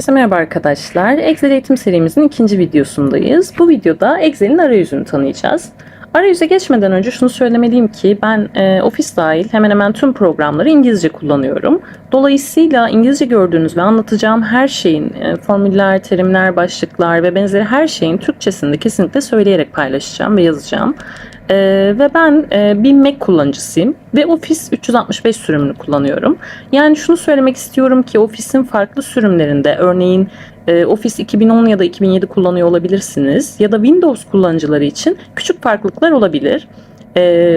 Herkese merhaba arkadaşlar. Excel eğitim serimizin ikinci videosundayız. Bu videoda Excel'in arayüzünü tanıyacağız. Arayüze geçmeden önce şunu söylemeliyim ki ben Office dahil hemen hemen tüm programları İngilizce kullanıyorum. Dolayısıyla İngilizce gördüğünüz ve anlatacağım her şeyin, formüller, terimler, başlıklar ve benzeri her şeyin Türkçesini de kesinlikle söyleyerek paylaşacağım ve yazacağım. Ve ben bir Mac kullanıcısıyım ve Office 365 sürümünü kullanıyorum. Yani şunu söylemek istiyorum ki Office'in farklı sürümlerinde, örneğin Office 2010 ya da 2007 kullanıyor olabilirsiniz ya da Windows kullanıcıları için küçük farklılıklar olabilir.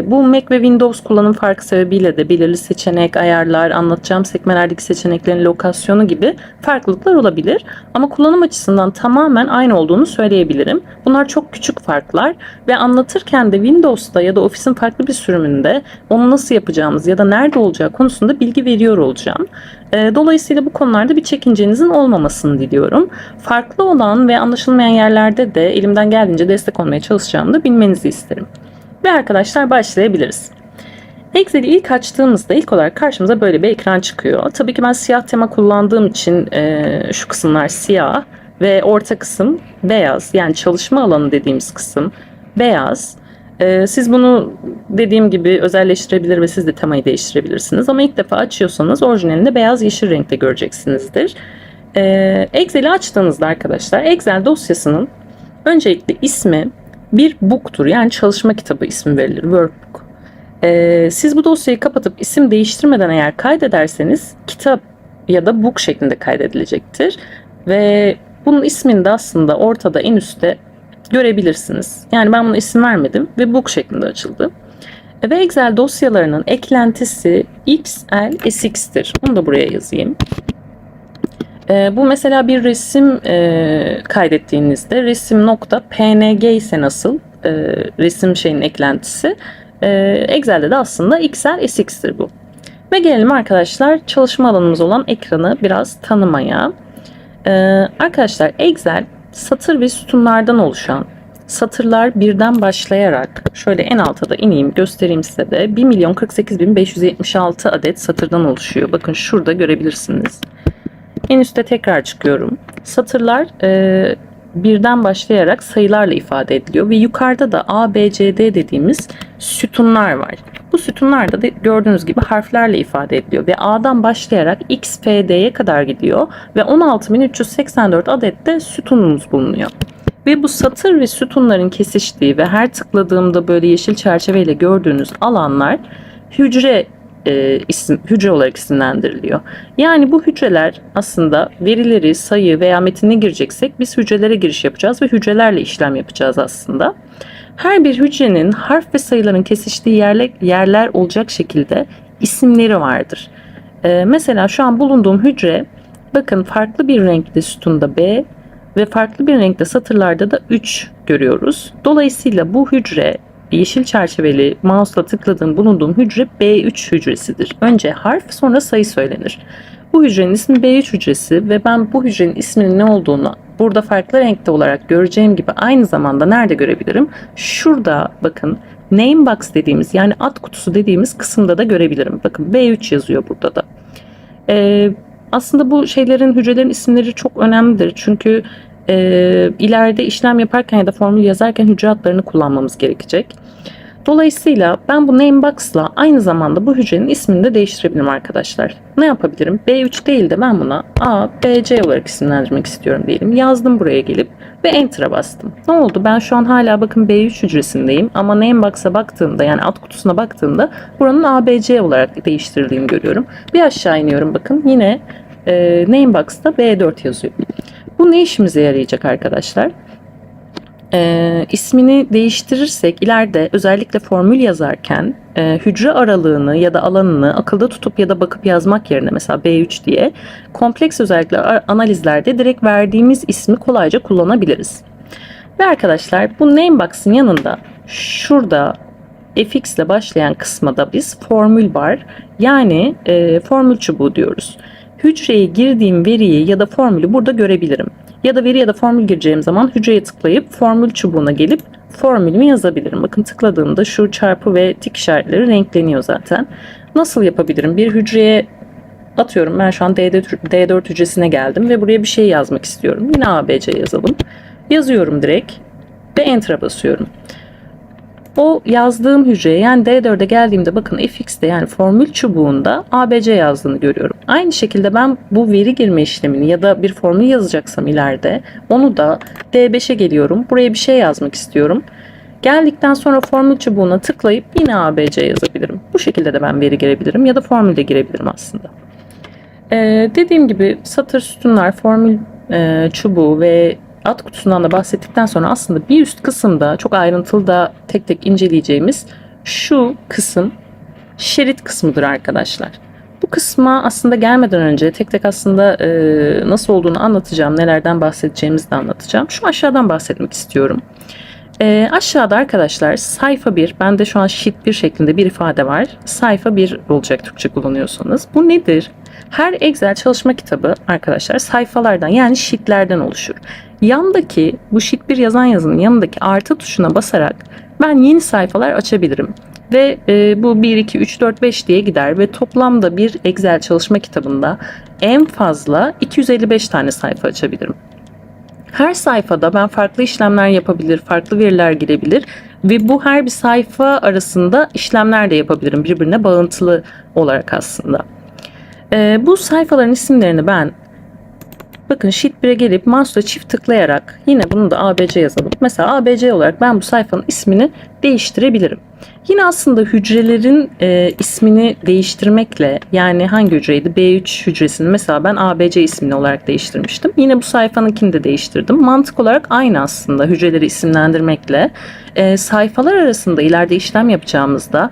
Bu Mac ve Windows kullanım farkı sebebiyle de belirli seçenek, ayarlar, anlatacağım sekmelerdeki seçeneklerin lokasyonu gibi farklılıklar olabilir. Ama kullanım açısından tamamen aynı olduğunu söyleyebilirim. Bunlar çok küçük farklar ve anlatırken de Windows'ta ya da Office'in farklı bir sürümünde onu nasıl yapacağımız ya da nerede olacağı konusunda bilgi veriyor olacağım. Dolayısıyla bu konularda bir çekincenizin olmamasını diliyorum. Farklı olan ve anlaşılmayan yerlerde de elimden geldiğince destek olmaya çalışacağımı da bilmenizi isterim. Ve arkadaşlar başlayabiliriz. Excel'i ilk açtığımızda ilk olarak karşımıza böyle bir ekran çıkıyor. Tabii ki ben siyah tema kullandığım için şu kısımlar siyah ve orta kısım beyaz. Yani çalışma alanı dediğimiz kısım beyaz. Siz bunu dediğim gibi özelleştirebilir ve siz de temayı değiştirebilirsiniz. Ama ilk defa açıyorsanız orijinalinde beyaz yeşil renkte göreceksinizdir. Excel'i açtığınızda arkadaşlar Excel dosyasının öncelikle ismi bir book'tur. Yani çalışma kitabı ismi verilir. Workbook. Siz bu dosyayı kapatıp isim değiştirmeden eğer kaydederseniz kitap ya da book şeklinde kaydedilecektir. Ve bunun ismini de aslında ortada en üstte görebilirsiniz. Yani ben buna isim vermedim ve book şeklinde açıldı. Ve Excel dosyalarının eklentisi XLSX'tir. Bunu da buraya yazayım. Bu mesela bir resim kaydettiğinizde resim.png ise nasıl resim şeyin eklentisi Excel'de de aslında XLSX'tir bu. Ve gelelim arkadaşlar çalışma alanımız olan ekranı biraz tanımaya. Arkadaşlar Excel satır ve sütunlardan oluşan, satırlar birden başlayarak şöyle en alta da ineyim göstereyim size de 1.048.576 adet satırdan oluşuyor. Bakın şurada görebilirsiniz. En üstte tekrar çıkıyorum. Satırlar birden başlayarak sayılarla ifade ediliyor ve yukarıda da A, B, C, D dediğimiz sütunlar var. Bu sütunlarda da gördüğünüz gibi harflerle ifade ediliyor ve A'dan başlayarak X, F, D'ye kadar gidiyor ve 16.384 adet de sütunumuz bulunuyor. Ve bu satır ve sütunların kesiştiği ve her tıkladığımda böyle yeşil çerçeveyle gördüğünüz alanlar hücre olarak isimlendiriliyor. Yani bu hücreler aslında verileri, sayı veya metini gireceksek biz hücrelere giriş yapacağız ve hücrelerle işlem yapacağız aslında. Her bir hücrenin harf ve sayıların kesiştiği yerler olacak şekilde isimleri vardır. Mesela şu an bulunduğum hücre bakın farklı bir renkte sütunda B ve farklı bir renkte satırlarda da 3 görüyoruz. Dolayısıyla bu hücre yeşil çerçeveli mouse'la tıkladığım bulunduğum hücre B3 hücresidir. Önce harf sonra sayı söylenir. Bu hücrenin ismi B3 hücresi ve ben bu hücrenin isminin ne olduğunu burada farklı renkte olarak göreceğim gibi aynı zamanda nerede görebilirim? Şurada bakın name box dediğimiz yani ad kutusu dediğimiz kısımda da görebilirim. Bakın B3 yazıyor burada da. Aslında bu hücrelerin isimleri çok önemlidir. Çünkü ileride işlem yaparken ya da formül yazarken hücre adlarını kullanmamız gerekecek. Dolayısıyla ben bu name box'la aynı zamanda bu hücrenin ismini de değiştirebilirim arkadaşlar. Ne yapabilirim? B3 değil de ben buna A, B, C olarak isimlendirmek istiyorum diyelim. Yazdım buraya gelip ve Enter'a bastım. Ne oldu? Ben şu an hala bakın B3 hücresindeyim ama name box'a baktığımda yani ad kutusuna baktığımda buranın A, B, C olarak değiştirildiğini görüyorum. Bir aşağı iniyorum bakın yine name box'ta B4 yazıyor. Bu ne işimize yarayacak arkadaşlar? İsmini değiştirirsek ileride özellikle formül yazarken hücre aralığını ya da alanını akılda tutup ya da bakıp yazmak yerine mesela B3 diye kompleks özellikler analizlerde direkt verdiğimiz ismi kolayca kullanabiliriz. Ve arkadaşlar bu name box'ın yanında şurada fx ile başlayan kısma da biz formül bar yani formül çubuğu diyoruz. Hücreye girdiğim veriyi ya da formülü burada görebilirim. Ya da veri ya da formül gireceğim zaman hücreye tıklayıp formül çubuğuna gelip formülümü yazabilirim. Bakın tıkladığımda şu çarpı ve tik işaretleri renkleniyor zaten. Nasıl yapabilirim? Bir hücreye Atıyorum ben şu an D4 hücresine geldim ve buraya bir şey yazmak istiyorum. Yine ABC yazalım. Yazıyorum direkt ve Enter'a basıyorum. O yazdığım hücreye yani D4'e geldiğimde bakın fx'te yani formül çubuğunda ABC yazdığını görüyorum. Aynı şekilde ben bu veri girme işlemini ya da bir formül yazacaksam ileride onu da D5'e geliyorum. Buraya bir şey yazmak istiyorum. Geldikten sonra formül çubuğuna tıklayıp yine ABC yazabilirim. Bu şekilde de ben veri girebilirim ya da formül de girebilirim aslında. Dediğim gibi satır sütunlar, formül çubuğu ve alt kutusundan da bahsettikten sonra aslında bir üst kısımda çok ayrıntılı da tek tek inceleyeceğimiz şu kısım şerit kısmıdır arkadaşlar. Bu kısma aslında gelmeden önce tek tek aslında nasıl olduğunu anlatacağım, nelerden bahsedeceğimizi de anlatacağım. Şu aşağıdan bahsetmek istiyorum. Aşağıda arkadaşlar sayfa 1, bende şu an sheet 1 şeklinde bir ifade var. Sayfa 1 olacak Türkçe kullanıyorsanız. Bu nedir? Her Excel çalışma kitabı arkadaşlar sayfalardan yani sheetlerden oluşur. Yandaki bu sheet 1 yazan yazının yanındaki artı tuşuna basarak ben yeni sayfalar açabilirim. Ve bu 1, 2, 3, 4, 5 diye gider ve toplamda bir Excel çalışma kitabında en fazla 255 tane sayfa açabilirim. Her sayfada ben farklı işlemler yapabilir, farklı veriler girebilir ve bu her bir sayfa arasında işlemler de yapabilirim birbirine bağıntılı olarak aslında. Bu sayfaların isimlerini ben bakın Sheet 1'e gelip mouse'la çift tıklayarak yine bunu da ABC yazalım. Mesela ABC olarak ben bu sayfanın ismini değiştirebilirim. Yine aslında hücrelerin ismini değiştirmekle yani hangi hücreydi? B3 hücresini mesela ben ABC ismini olarak değiştirmiştim. Yine bu sayfanınkini de değiştirdim. Mantık olarak aynı aslında hücreleri isimlendirmekle. Sayfalar arasında ileride işlem yapacağımızda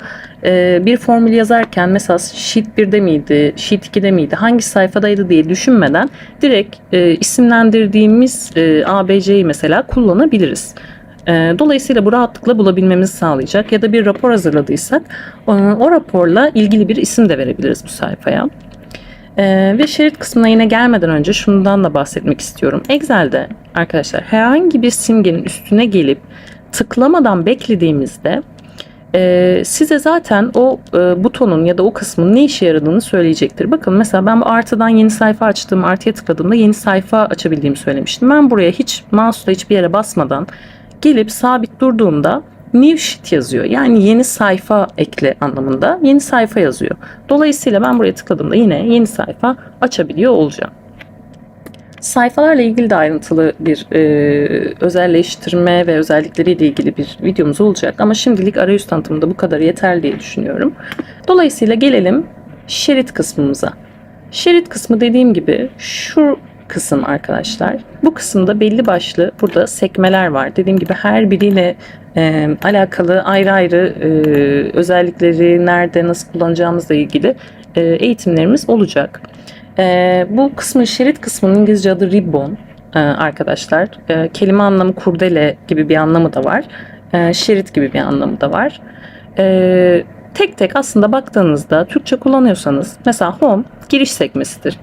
bir formül yazarken mesela Sheet 1'de miydi, Sheet 2'de miydi, hangi sayfadaydı diye düşünmeden direkt isimlendirdiğimiz ABC'yi mesela kullanabiliriz. Dolayısıyla bu rahatlıkla bulabilmemizi sağlayacak ya da bir rapor hazırladıysak o raporla ilgili bir isim de verebiliriz bu sayfaya. Ve şerit kısmına yine gelmeden önce şundan da bahsetmek istiyorum. Excel'de arkadaşlar herhangi bir simgenin üstüne gelip tıklamadan beklediğimizde size zaten o butonun ya da o kısmın ne işe yaradığını söyleyecektir. Bakın mesela ben bu artıdan yeni sayfa açtığım artıya tıkladığımda yeni sayfa açabildiğimi söylemiştim. Ben buraya hiç mouse'la hiçbir yere basmadan gelip sabit durduğumda new sheet yazıyor. Yani yeni sayfa ekle anlamında yeni sayfa yazıyor. Dolayısıyla ben buraya tıkladığımda yine yeni sayfa açabiliyor olacağım. Sayfalarla ilgili de ayrıntılı bir özelleştirme ve özellikleriyle ilgili bir videomuz olacak. Ama şimdilik arayüz tanıtımında bu kadar yeterli diye düşünüyorum. Dolayısıyla gelelim şerit kısmımıza. Şerit kısmı dediğim gibi şu kısım arkadaşlar. Bu kısımda belli başlı burada sekmeler var. Dediğim gibi her biriyle alakalı ayrı ayrı özellikleri nerede nasıl kullanacağımızla ilgili eğitimlerimiz olacak. Bu kısmın şerit kısmının İngilizce adı ribbon arkadaşlar. Kelime anlamı kurdele gibi bir anlamı da var. Şerit gibi bir anlamı da var. Tek tek aslında baktığınızda Türkçe kullanıyorsanız mesela home giriş sekmesidir.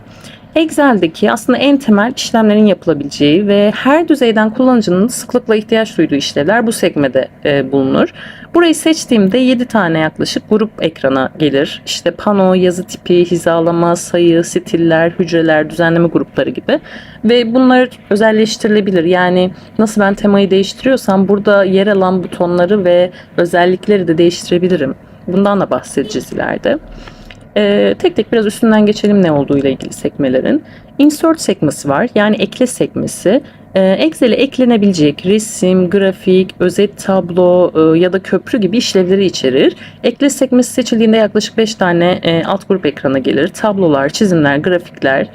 Excel'deki aslında en temel işlemlerin yapılabileceği ve her düzeyden kullanıcının sıklıkla ihtiyaç duyduğu işlevler bu sekmede bulunur. Burayı seçtiğimde 7 tane yaklaşık grup ekrana gelir. İşte pano, yazı tipi, hizalama, sayı, stiller, hücreler, düzenleme grupları gibi. Ve bunlar özelleştirilebilir. Yani nasıl ben temayı değiştiriyorsam burada yer alan butonları ve özellikleri de değiştirebilirim. Bundan da bahsedeceğiz ileride. Tek tek biraz üstünden geçelim ne olduğu ile ilgili sekmelerin. Insert sekmesi var. Yani ekle sekmesi. Excel'e eklenebilecek resim, grafik, özet tablo ya da köprü gibi işlevleri içerir. Ekle sekmesi seçildiğinde yaklaşık 5 tane alt grup ekrana gelir. Tablolar, çizimler, grafikler,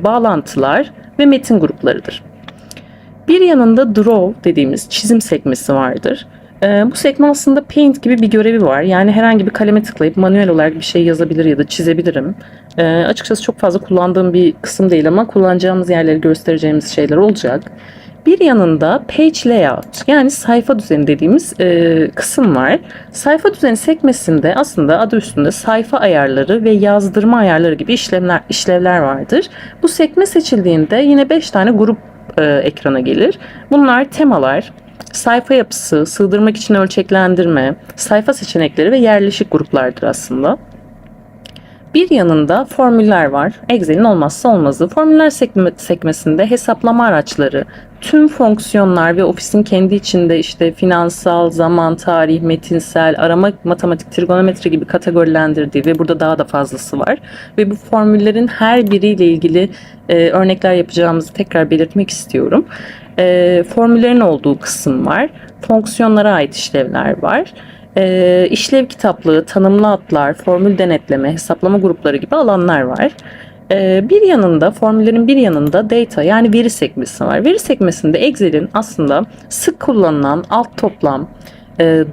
bağlantılar ve metin gruplarıdır. Bir yanında Draw dediğimiz çizim sekmesi vardır. Bu sekme aslında Paint gibi bir görevi var. Yani herhangi bir kaleme tıklayıp manuel olarak bir şey yazabilir ya da çizebilirim. Açıkçası çok fazla kullandığım bir kısım değil ama kullanacağımız yerleri göstereceğimiz şeyler olacak. Bir yanında Page Layout yani sayfa düzeni dediğimiz kısım var. Sayfa düzeni sekmesinde aslında adı üstünde sayfa ayarları ve yazdırma ayarları gibi işlevler vardır. Bu sekme seçildiğinde yine 5 tane grup ekrana gelir. Bunlar temalar, sayfa yapısı, sığdırmak için ölçeklendirme, sayfa seçenekleri ve yerleşik gruplardır aslında. Bir yanında formüller var. Excel'in olmazsa olmazı. Formüller sekmesinde hesaplama araçları, tüm fonksiyonlar ve ofisin kendi içinde işte finansal, zaman, tarih, metinsel, arama, matematik, trigonometri gibi kategorilendirdiği ve burada daha da fazlası var. Ve bu formüllerin her biriyle ilgili örnekler yapacağımızı tekrar belirtmek istiyorum. Formüllerin olduğu kısım var. Fonksiyonlara ait işlevler var. İşlev kitaplığı, tanımlı atlar, formül denetleme, hesaplama grupları gibi alanlar var. Bir yanında, formüllerin bir yanında data yani veri sekmesi var. Veri sekmesinde Excel'in aslında sık kullanılan alt toplam,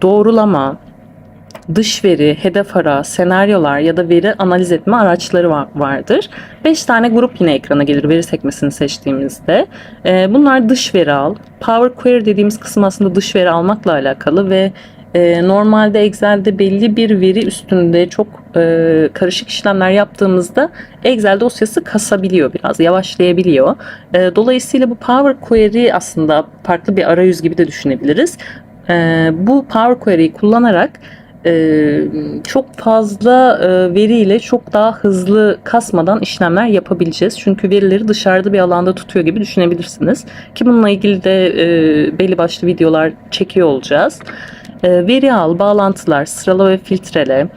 doğrulama, dış veri, hedef ara, senaryolar ya da veri analiz etme araçları vardır. 5 tane grup yine ekrana gelir veri sekmesini seçtiğimizde. Bunlar dış veri al. Power Query dediğimiz kısım aslında dış veri almakla alakalı ve normalde Excel'de belli bir veri üstünde çok karışık işlemler yaptığımızda Excel dosyası kasabiliyor, biraz yavaşlayabiliyor. Dolayısıyla bu Power Query aslında farklı bir arayüz gibi de düşünebiliriz. Bu Power Query'yi kullanarak çok fazla veriyle çok daha hızlı kasmadan işlemler yapabileceğiz. Çünkü verileri dışarıda bir alanda tutuyor gibi düşünebilirsiniz. Ki bununla ilgili de belli başlı videolar çekiyor olacağız. Veri al, bağlantılar, sırala ve filtrele,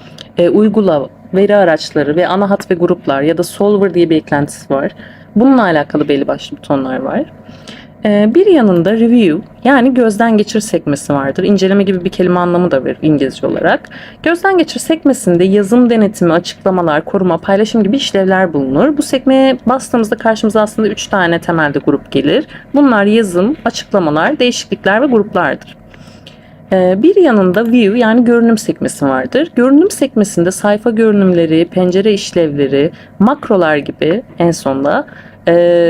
uygula, veri araçları ve ana hat ve gruplar ya da solver diye bir eklentisi var. Bununla alakalı belli başlı butonlar var. Bir yanında review yani gözden geçir sekmesi vardır. İnceleme gibi bir kelime anlamı da verir İngilizce olarak. Gözden geçir sekmesinde yazım denetimi, açıklamalar, koruma, paylaşım gibi işlevler bulunur. Bu sekmeye bastığımızda karşımıza aslında 3 tane temelde grup gelir. Bunlar yazım, açıklamalar, değişiklikler ve gruplardır. Bir yanında view yani görünüm sekmesi vardır. Görünüm sekmesinde sayfa görünümleri, pencere işlevleri, makrolar gibi en sonda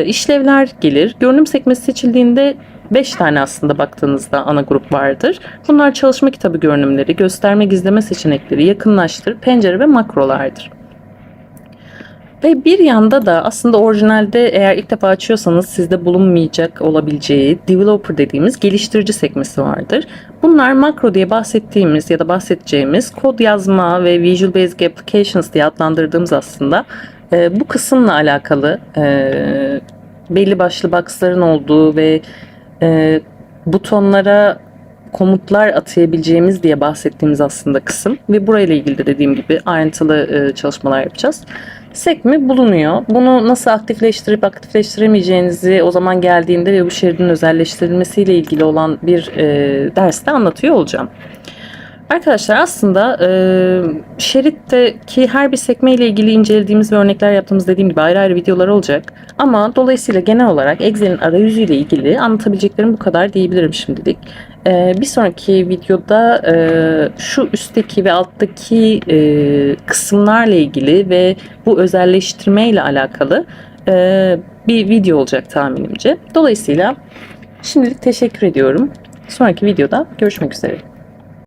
işlevler gelir. Görünüm sekmesi seçildiğinde 5 tane aslında baktığınızda ana grup vardır. Bunlar çalışma kitabı görünümleri, gösterme gizleme seçenekleri, yakınlaştır, pencere ve makrolardır. Ve bir yanda da aslında orijinalde eğer ilk defa açıyorsanız sizde bulunmayacak olabileceği developer dediğimiz geliştirici sekmesi vardır. Bunlar makro diye bahsettiğimiz ya da bahsedeceğimiz kod yazma ve Visual Basic Applications diye adlandırdığımız aslında bu kısımla alakalı belli başlı box'ların olduğu ve butonlara komutlar atayabileceğimiz diye bahsettiğimiz aslında kısım ve burayla ilgili de dediğim gibi ayrıntılı çalışmalar yapacağız. Sekme bulunuyor. Bunu nasıl aktifleştirip aktifleştiremeyeceğinizi o zaman geldiğinde ve bu şeridin özelleştirilmesiyle ilgili olan bir derste anlatıyor olacağım. Arkadaşlar aslında şeritteki her bir sekme ile ilgili incelediğimiz ve örnekler yaptığımız dediğim gibi ayrı ayrı videolar olacak. Ama dolayısıyla genel olarak Excel'in arayüzü ile ilgili anlatabileceklerim bu kadar diyebilirim şimdilik. Bir sonraki videoda şu üstteki ve alttaki kısımlarla ilgili ve bu özelleştirme ile alakalı bir video olacak tahminimce. Dolayısıyla şimdilik teşekkür ediyorum. Sonraki videoda görüşmek üzere.